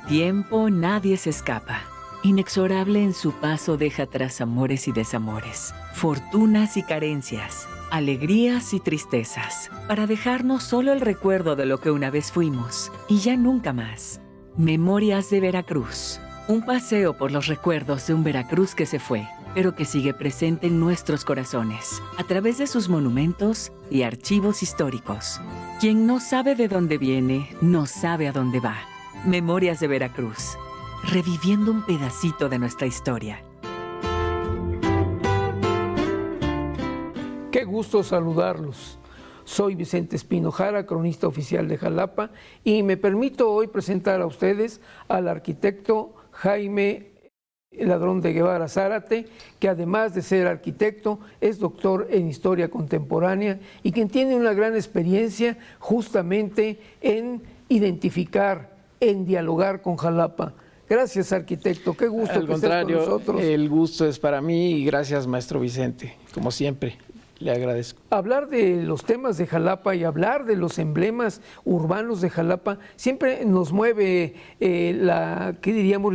tiempo nadie se escapa. Inexorable en su paso deja atrás amores y desamores, fortunas y carencias, alegrías y tristezas, para dejarnos solo el recuerdo de lo que una vez fuimos y ya nunca más. Memorias de Veracruz. Un paseo por los recuerdos de un Veracruz que se fue, pero que sigue presente en nuestros corazones, a través de sus monumentos y archivos históricos. Quien no sabe de dónde viene, no sabe a dónde va. Memorias de Veracruz. Reviviendo un pedacito de nuestra historia. Qué gusto saludarlos. Soy Vicente Espino Jara, cronista oficial de Jalapa, y me permito hoy presentar a ustedes al arquitecto Jaime Ladrón de Guevara Zárate, que además de ser arquitecto, es doctor en Historia Contemporánea y quien tiene una gran experiencia justamente en identificar, en dialogar con Jalapa. Gracias, arquitecto. Qué gusto Al que estés con nosotros. El gusto es para mí y gracias, maestro Vicente. Como siempre, le agradezco. Hablar de los temas de Jalapa y hablar de los emblemas urbanos de Jalapa siempre nos mueve la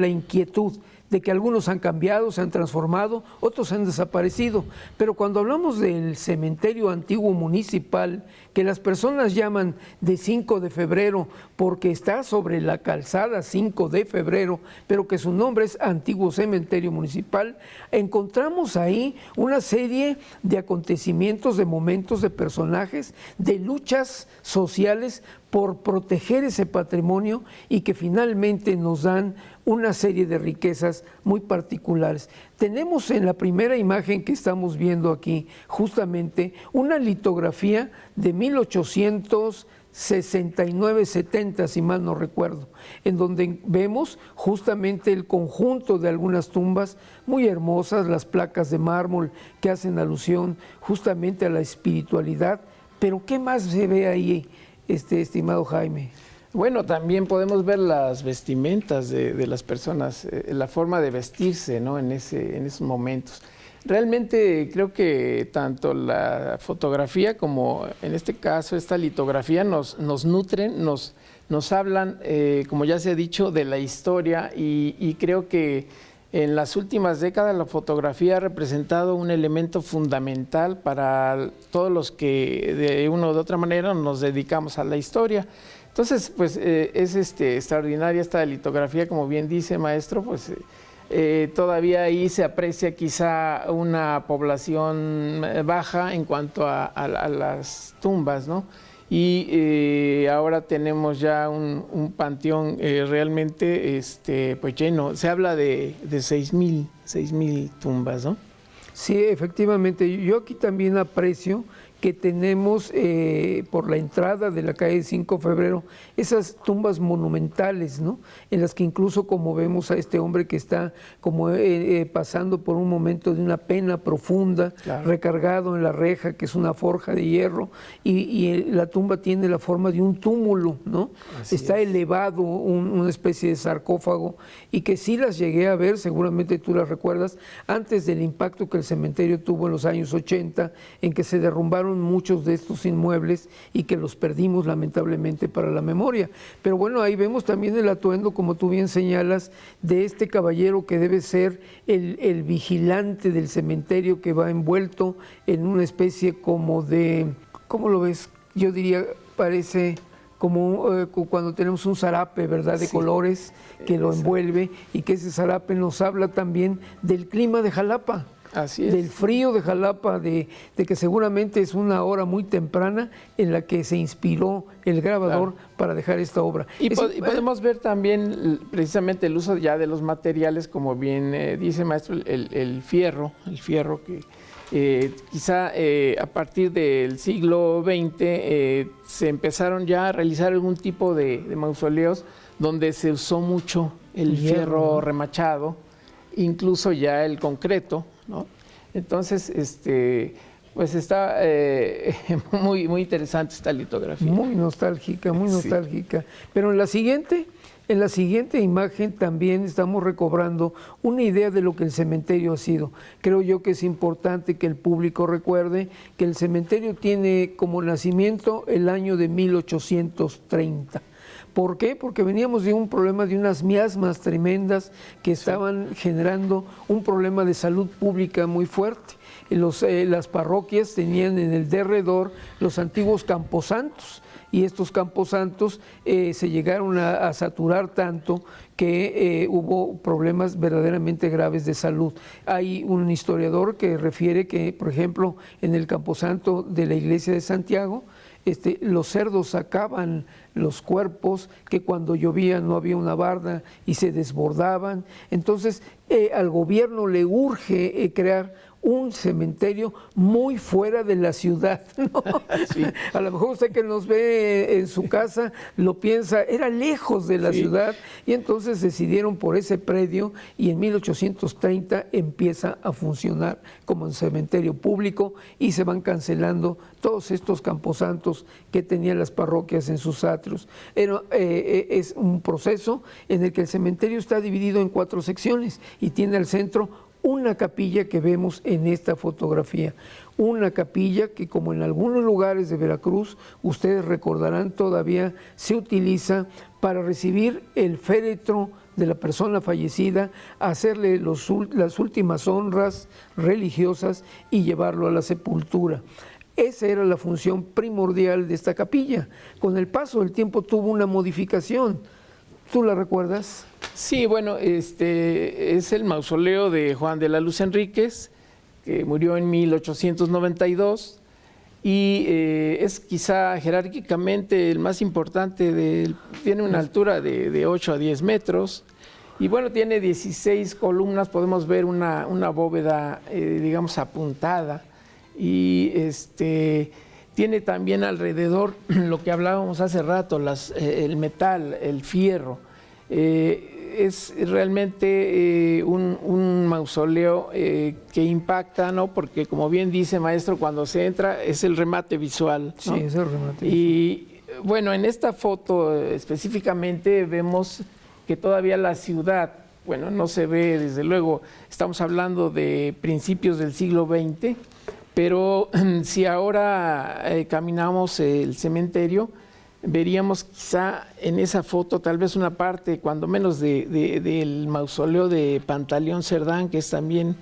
inquietud de que algunos han cambiado, se han transformado, otros han desaparecido. Pero cuando hablamos del cementerio antiguo municipal, que las personas llaman de 5 de febrero porque está sobre la calzada 5 de febrero, pero que su nombre es Antiguo Cementerio Municipal, encontramos ahí una serie de acontecimientos, de momentos, de personajes, de luchas sociales por proteger ese patrimonio y que finalmente nos dan una serie de riquezas muy particulares. Tenemos en la primera imagen que estamos viendo aquí justamente una litografía de 1869-70, si mal no recuerdo, en donde vemos justamente el conjunto de algunas tumbas muy hermosas, las placas de mármol que hacen alusión justamente a la espiritualidad. Pero ¿qué más se ve ahí, estimado Jaime? Bueno, también podemos ver las vestimentas de las personas, la forma de vestirse, ¿no? en esos momentos. Realmente creo que tanto la fotografía como en este caso esta litografía nos nutren, nos hablan, como ya se ha dicho, de la historia y creo que en las últimas décadas la fotografía ha representado un elemento fundamental para todos los que de una u otra manera nos dedicamos a la historia. Entonces, pues es extraordinaria esta litografía, como bien dice, maestro, pues todavía ahí se aprecia quizá una población baja en cuanto a las tumbas, ¿no? Y ahora tenemos ya un panteón realmente pues lleno. Se habla de 6,000 tumbas, ¿no? Sí, efectivamente. Yo aquí también aprecio que tenemos por la entrada de la calle 5 de febrero esas tumbas monumentales, ¿no? En las que incluso como vemos a este hombre que está como pasando por un momento de una pena profunda, claro, recargado en la reja, que es una forja de hierro, y la tumba tiene la forma de un túmulo, ¿no? Está elevado, una especie de sarcófago, y que sí las llegué a ver, seguramente tú las recuerdas, antes del impacto que el cementerio tuvo en los años 80, en que se derrumbaron muchos de estos inmuebles y que los perdimos lamentablemente para la memoria. Pero bueno, ahí vemos también el atuendo, como tú bien señalas, de este caballero que debe ser el vigilante del cementerio, que va envuelto en una especie como de, ¿cómo lo ves? Yo diría, parece como cuando tenemos un zarape, ¿verdad?, de colores que lo envuelve, y que ese zarape nos habla también del clima de Jalapa. Así es. Del frío de Jalapa, de que seguramente es una hora muy temprana en la que se inspiró el grabador, claro, para dejar esta obra. Y podemos ver también precisamente el uso ya de los materiales, como bien dice maestro, el fierro que quizá a partir del siglo XX se empezaron ya a realizar algún tipo de mausoleos donde se usó mucho el fierro remachado, incluso ya el concreto, ¿no? Entonces, pues está muy interesante esta litografía. Muy nostálgica, muy nostálgica. Pero en la siguiente imagen también estamos recobrando una idea de lo que el cementerio ha sido. Creo yo que es importante que el público recuerde que el cementerio tiene como nacimiento el año de 1830. ¿Por qué? Porque veníamos de un problema de unas miasmas tremendas que estaban generando un problema de salud pública muy fuerte. Las parroquias tenían en el derredor los antiguos camposantos, y estos camposantos se llegaron a saturar tanto que hubo problemas verdaderamente graves de salud. Hay un historiador que refiere que, por ejemplo, en el camposanto de la iglesia de Santiago, los cerdos sacaban los cuerpos, que cuando llovía no había una barda y se desbordaban. Entonces, al gobierno le urge crear un cementerio muy fuera de la ciudad, ¿no? Sí. A lo mejor usted que nos ve en su casa lo piensa, era lejos de la ciudad, y entonces decidieron por ese predio, y en 1830 empieza a funcionar como un cementerio público y se van cancelando todos estos camposantos que tenían las parroquias en sus atrios. Es un proceso en el que el cementerio está dividido en 4 secciones y tiene al centro una capilla que vemos en esta fotografía, una capilla que, como en algunos lugares de Veracruz, ustedes recordarán, todavía se utiliza para recibir el féretro de la persona fallecida, hacerle las últimas honras religiosas y llevarlo a la sepultura. Esa era la función primordial de esta capilla. Con el paso del tiempo tuvo una modificación. ¿Tú la recuerdas? Sí, bueno, es el mausoleo de Juan de la Luz Enríquez, que murió en 1892, y es quizá jerárquicamente el más importante, tiene una altura de 8 a 10 metros, y bueno, tiene 16 columnas, podemos ver una bóveda, digamos, apuntada, y tiene también alrededor lo que hablábamos hace rato, el metal, el fierro. Es realmente un mausoleo que impacta, ¿no? Porque, como bien dice, maestro, cuando se entra es el remate visual, ¿no? Sí, es el remate visual. Y bueno, en esta foto específicamente vemos que todavía la ciudad, bueno, no se ve, desde luego, estamos hablando de principios del siglo XX, pero si ahora caminamos el cementerio, veríamos quizá en esa foto tal vez una parte, cuando menos, del mausoleo de Pantaleón Cerdán, que es también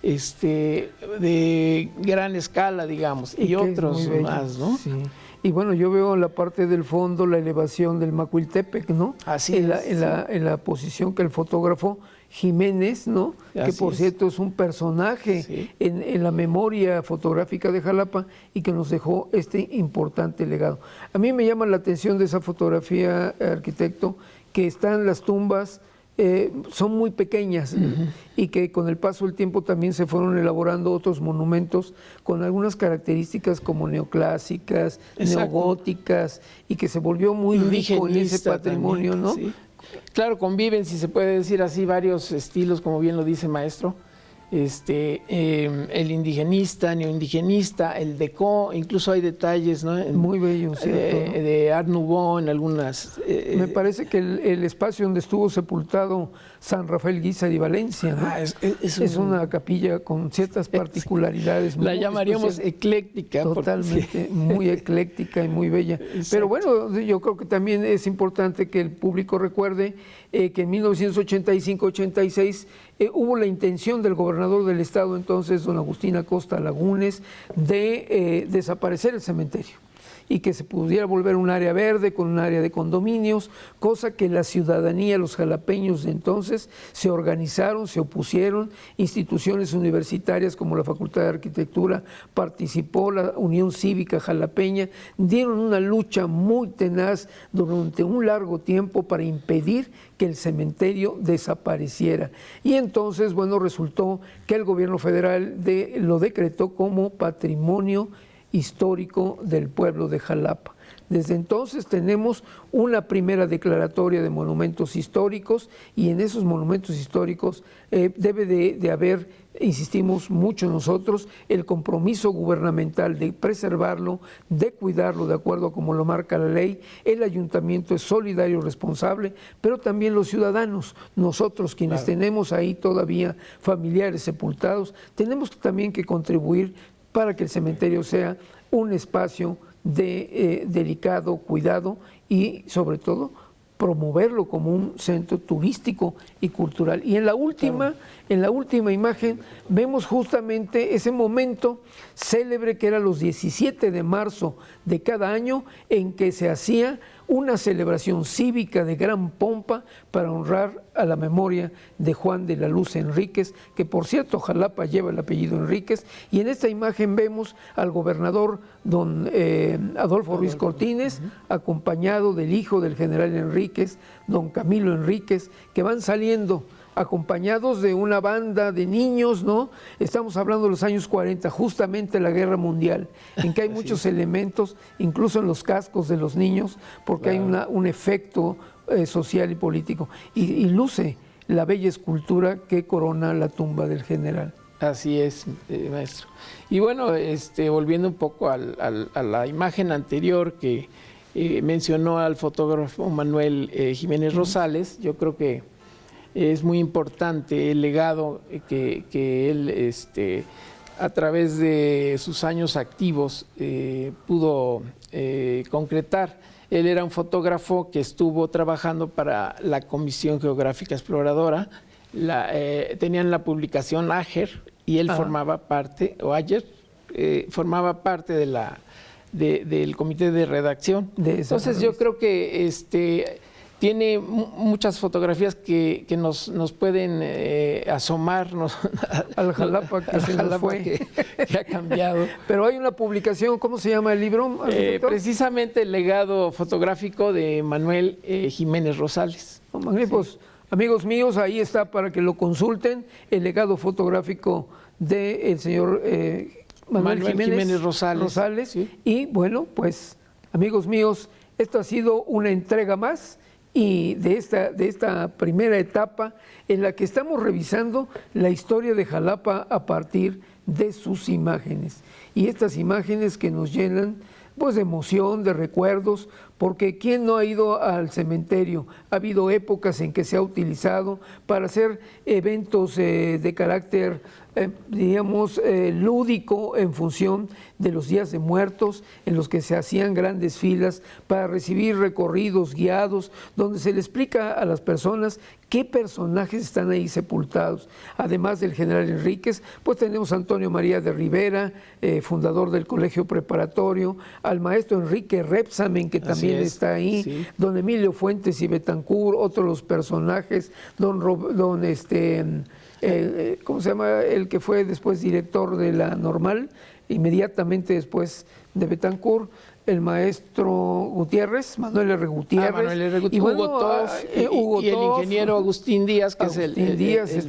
de gran escala, digamos, y otros más, ¿no? Sí. Y bueno, yo veo en la parte del fondo la elevación del Macuiltepec, ¿no? Así en la posición que el fotógrafo Jiménez, ¿no? Que por cierto es un personaje en la memoria fotográfica de Jalapa y que nos dejó este importante legado. A mí me llama la atención de esa fotografía, arquitecto, que están las tumbas, son muy pequeñas, y que con el paso del tiempo también se fueron elaborando otros monumentos con algunas características como neoclásicas, neogóticas, y que se volvió muy rico en ese patrimonio, también, ¿no? Sí. Claro, conviven, si se puede decir así, varios estilos, como bien lo dice maestro. El indigenista, neoindigenista, el deco, incluso hay detalles, ¿no? Muy bello, ¿cierto? De Art Nouveau en algunas. Me parece que el espacio donde estuvo sepultado San Rafael Guízar y Valencia, ¿no? Es una capilla con ciertas particularidades. La llamaríamos ecléctica. Totalmente, muy ecléctica y muy bella. Exacto. Pero bueno, yo creo que también es importante que el público recuerde que en 1985-86 hubo la intención del gobernador del estado entonces, don Agustín Acosta Lagunes, de desaparecer el cementerio y que se pudiera volver un área verde con un área de condominios, cosa que la ciudadanía, los jalapeños de entonces, se organizaron, se opusieron, instituciones universitarias como la Facultad de Arquitectura participó, la Unión Cívica Jalapeña, dieron una lucha muy tenaz durante un largo tiempo para impedir que el cementerio desapareciera. Y entonces, bueno, resultó que el gobierno federal lo decretó como patrimonio histórico del pueblo de Jalapa. Desde entonces tenemos una primera declaratoria de monumentos históricos, y en esos monumentos históricos debe de haber, insistimos mucho nosotros, el compromiso gubernamental de preservarlo, de cuidarlo de acuerdo a como lo marca la ley. El ayuntamiento es solidario, responsable, pero también los ciudadanos, nosotros quienes tenemos ahí todavía familiares sepultados, tenemos también que contribuir para que el cementerio sea un espacio de delicado cuidado y, sobre todo, promoverlo como un centro turístico y cultural. Y en la última imagen vemos justamente ese momento célebre que era los 17 de marzo de cada año, en que se hacía una celebración cívica de gran pompa para honrar a la memoria de Juan de la Luz Enríquez, que por cierto Jalapa lleva el apellido Enríquez, y en esta imagen vemos al gobernador don Adolfo Ruiz Cortines, acompañado del hijo del general Enríquez, don Camilo Enríquez, que van saliendo acompañados de una banda de niños, ¿no? Estamos hablando de los años 40, justamente la Guerra Mundial, en que hay muchos elementos, incluso en los cascos de los niños, porque hay un efecto social y político. Y luce la bella escultura que corona la tumba del general. Así es, maestro. Y bueno, volviendo un poco a la imagen anterior que mencionó al fotógrafo Manuel Jiménez Rosales, yo creo que es muy importante el legado que él, a través de sus años activos, pudo concretar. Él era un fotógrafo que estuvo trabajando para la Comisión Geográfica Exploradora. Tenían la publicación Ager y él formaba parte, o Ayer, formaba parte del comité de redacción. Entonces yo creo que tiene muchas fotografías que nos pueden asomarnos al Jalapa que se nos fue, que ha cambiado. Pero hay una publicación, ¿cómo se llama el libro? Precisamente el legado fotográfico de Manuel Jiménez Rosales. Magníficos. Amigos míos, ahí está para que lo consulten, el legado fotográfico del señor Manuel Jiménez Rosales. Sí. Y bueno, pues amigos míos, esto ha sido una entrega más y de esta primera etapa en la que estamos revisando la historia de Jalapa a partir de sus imágenes. Y estas imágenes que nos llenan pues de emoción, de recuerdos, porque ¿quién no ha ido al cementerio? Ha habido épocas en que se ha utilizado para hacer eventos de carácter, lúdico en función de los días de muertos, en los que se hacían grandes filas para recibir recorridos guiados, donde se le explica a las personas qué personajes están ahí sepultados. Además del general Enríquez, pues tenemos a Antonio María de Rivera, fundador del Colegio Preparatorio, al maestro Enrique Repsamen, que también está ahí, sí. Don Emilio Fuentes y Betancur, otros los personajes, ¿cómo se llama? El que fue después director de la Normal, inmediatamente después de Betancur, el maestro Gutiérrez, Manuel R. Gutiérrez, y Hugo Toff, y el ingeniero Agustín Díaz, que es el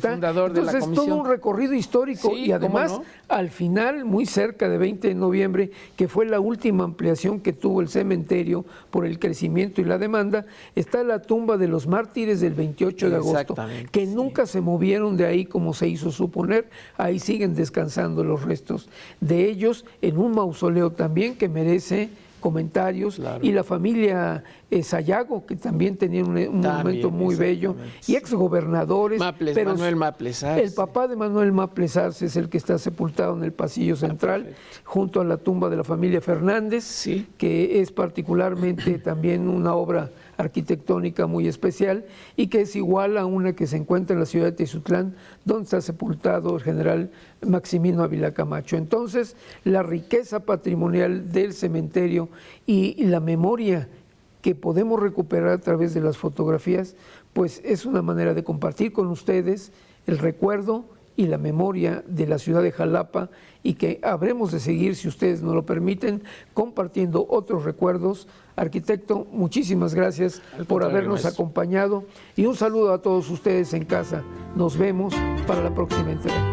fundador de la comisión. Entonces, todo un recorrido histórico, sí, y además, al final, muy cerca de 20 de noviembre, que fue la última ampliación que tuvo el cementerio por el crecimiento y la demanda, está la tumba de los mártires del 28 de agosto, que nunca se movieron de ahí como se hizo suponer, ahí siguen descansando los restos de ellos en un mausoleo también que merece comentarios, claro. Y la familia Sayago, que también tenía un monumento muy bello, y exgobernadores. Manuel Maples Arce. El papá de Manuel Maples Arce es el que está sepultado en el pasillo central, junto a la tumba de la familia Fernández, sí. Que es particularmente también una obra arquitectónica muy especial y que es igual a una que se encuentra en la ciudad de Tezutlán, donde está sepultado el general Maximino Ávila Camacho. Entonces, la riqueza patrimonial del cementerio y la memoria que podemos recuperar a través de las fotografías, pues es una manera de compartir con ustedes el recuerdo y la memoria de la ciudad de Jalapa, y que habremos de seguir, si ustedes nos lo permiten, compartiendo otros recuerdos. Arquitecto, muchísimas gracias por habernos acompañado y un saludo a todos ustedes en casa. Nos vemos para la próxima entrega.